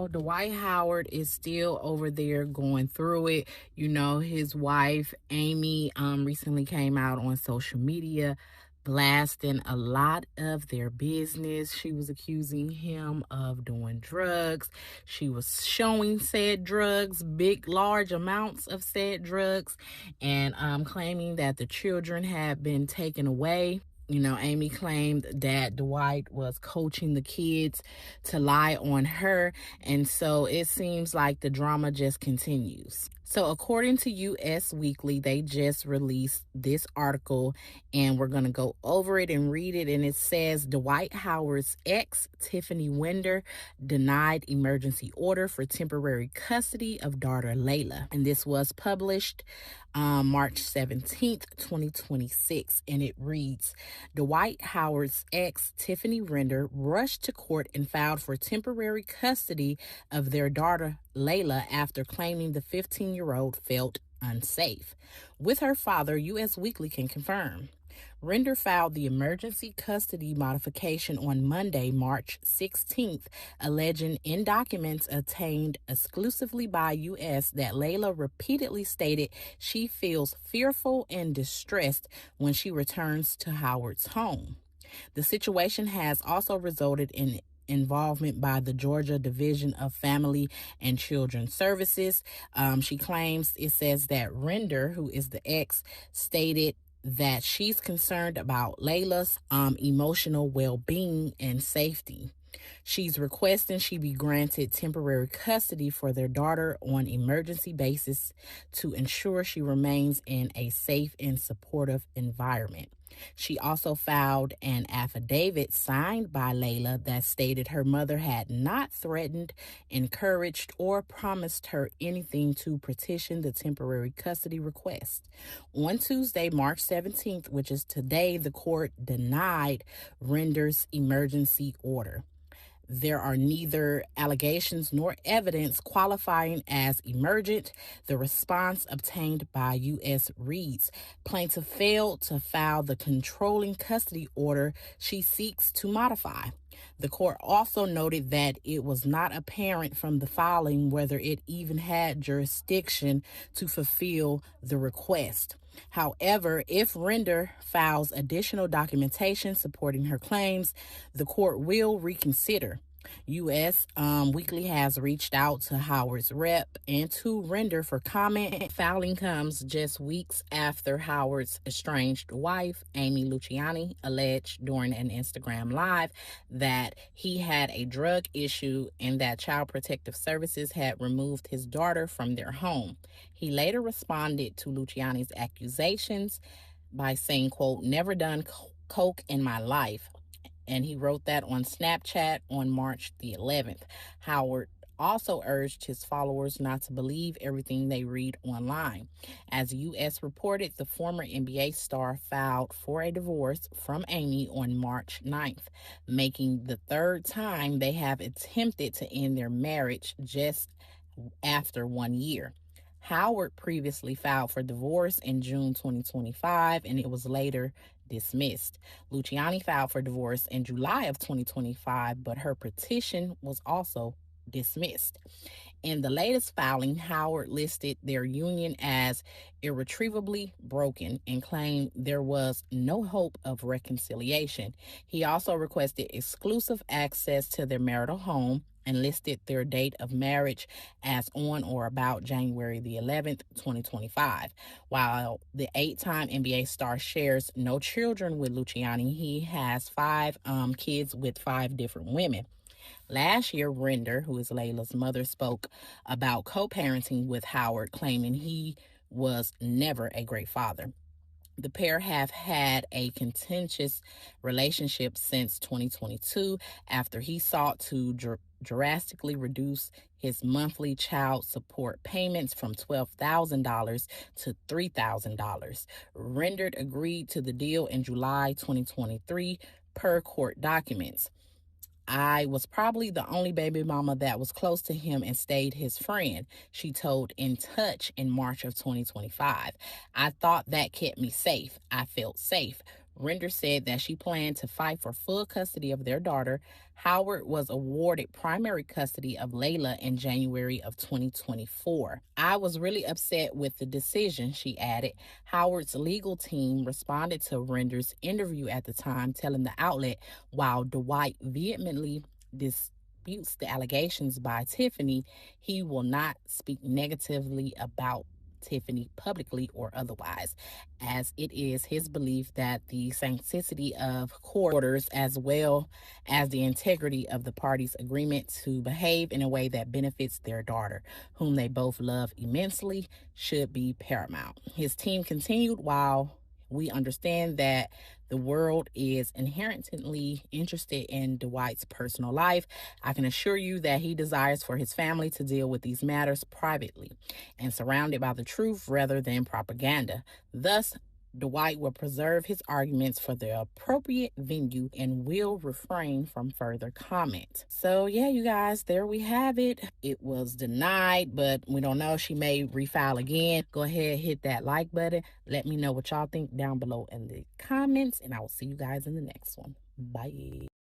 Dwight Howard is still over there going through it. His wife, Amy, recently came out on social media blasting a lot of their business. She was accusing him of doing drugs. She was showing said drugs, big, large amounts of said drugs, and claiming that the children had been taken away. Amy claimed that Dwight was coaching the kids to lie on her, and so it seems like the drama just continues. So, according to US Weekly, they just released this article, and we're going to go over it and read it. And it says Dwight Howard's ex, Tiffany Winder, denied emergency order for temporary custody of daughter Layla. And this was published March 17th, 2026. And it reads, Dwight Howard's ex, Tiffany Winder, rushed to court and filed for temporary custody of their daughter Layla after claiming the 15-year-old felt unsafe. With her father, US Weekly can confirm. Render filed the emergency custody modification on Monday, March 16th, alleging in documents obtained exclusively by U.S. that Layla repeatedly stated she feels fearful and distressed when she returns to Howard's home. The situation has also resulted in involvement by the Georgia Division of Family and Children Services. She claims, it says that Render, who is the ex, stated that she's concerned about Layla's emotional well-being and safety. She's requesting she be granted temporary custody for their daughter on emergency basis to ensure she remains in a safe and supportive environment. She also filed an affidavit signed by Layla that stated her mother had not threatened, encouraged, or promised her anything to petition the temporary custody request. On Tuesday, March 17th, which is today, the court denied Render's emergency order. There are neither allegations nor evidence qualifying as emergent. The response obtained by U.S. reads, plaintiff failed to file the controlling custody order she seeks to modify. The court also noted that it was not apparent from the filing whether it even had jurisdiction to fulfill the request. However, if Render files additional documentation supporting her claims, the court will reconsider. U.S. Weekly has reached out to Howard's rep and to Render for comment. Filing comes just weeks after Howard's estranged wife, Amy Luciani, alleged during an Instagram Live that he had a drug issue and that Child Protective Services had removed his daughter from their home. He later responded to Luciani's accusations by saying, quote, never done coke in my life. And he wrote that on Snapchat on March the 11th. Howard also urged his followers not to believe everything they read online. As U.S. reported, the former NBA star filed for a divorce from Amy on March 9th, making the third time they have attempted to end their marriage just after 1 year. Howard previously filed for divorce in June 2025, and it was later dismissed. Luciani filed for divorce in July of 2025, but her petition was also dismissed. In the latest filing, Howard listed their union as irretrievably broken and claimed there was no hope of reconciliation. He also requested exclusive access to their marital home and listed their date of marriage as on or about January the 11th, 2025. While the 8-time NBA star shares no children with Luciani, he has 5 kids with 5 different women. Last year, Render, who is Layla's mother, spoke about co-parenting with Howard, claiming he was never a great father. The pair have had a contentious relationship since 2022 after he sought to drastically reduce his monthly child support payments from $12,000 to $3,000. Rendered agreed to the deal in July 2023 per court documents. I was probably the only baby mama that was close to him and stayed his friend, she told In Touch in March of 2025. I thought that kept me safe. I felt safe, Render said that she planned to fight for full custody of their daughter. Howard was awarded primary custody of Layla in January of 2024. I was really upset with the decision, she added. Howard's legal team responded to Render's interview at the time, telling the outlet, while Dwight vehemently disputes the allegations by Tiffany, he will not speak negatively about Tiffany publicly or otherwise, as it is his belief that the sanctity of court orders, as well as the integrity of the parties' agreement to behave in a way that benefits their daughter, whom they both love immensely, should be paramount. His team continued, while we understand that the world is inherently interested in Dwight's personal life, I can assure you that he desires for his family to deal with these matters privately and surrounded by the truth rather than propaganda. Thus, Dwight will preserve his arguments for the appropriate venue and will refrain from further comment. So, yeah, you guys, there we have it. It was denied, but we don't know. She may refile again. Go ahead, hit that like button. Let me know what y'all think down below in the comments, and I will see you guys in the next one. Bye.